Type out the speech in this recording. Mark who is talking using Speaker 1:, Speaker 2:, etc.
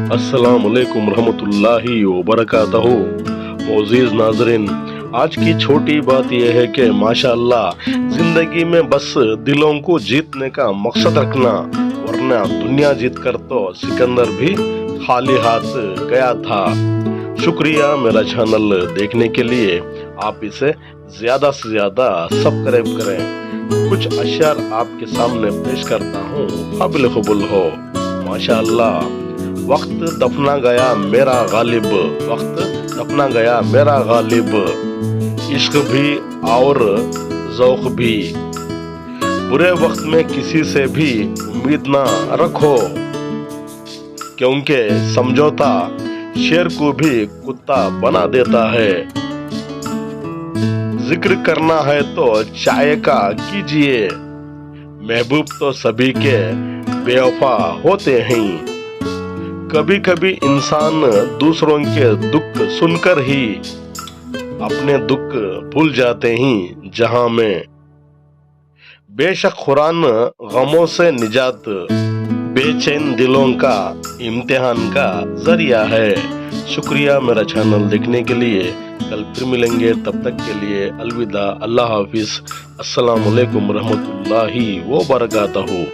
Speaker 1: अस्सलाम वालेकुम रहमतुल्लाहि व बरकातहू। मोअज़्ज़िज़ नाज़रीन, आज की छोटी बात यह है कि माशाअल्लाह जिंदगी में बस दिलों को जीतने का मकसद रखना, वरना दुनिया जीत कर तो सिकंदर भी खाली हाथ गया था। शुक्रिया मेरा चैनल देखने के लिए। आप इसे ज्यादा से ज्यादा सब्सक्राइब करें। कुछ अशआर आपके सामने पेश करता हूँ, काबिल कबूल हो। माशाअल्लाह। वक्त दफना गया मेरा गालिब, वक्त दफना गया मेरा गालिब, इश्क भी और ज़ौक़ भी। बुरे वक्त में किसी से भी उम्मीद ना रखो, क्योंकि समझौता शेर को भी कुत्ता बना देता है। जिक्र करना है तो चाय का कीजिए, महबूब तो सभी के बेवफा होते हैं। कभी कभी इंसान दूसरों के दुख सुनकर ही अपने दुख भूल जाते हैं। जहां में बेशक कुरान गमों से निजात, बेचैन दिलों का इम्तिहान का जरिया है। शुक्रिया मेरा चैनल देखने के लिए। कल फिर मिलेंगे, तब तक के लिए अलविदा, अल्लाह हाफिज, अस्सलाम वालेकुम रहमतुल्लाहि व बरकातहू।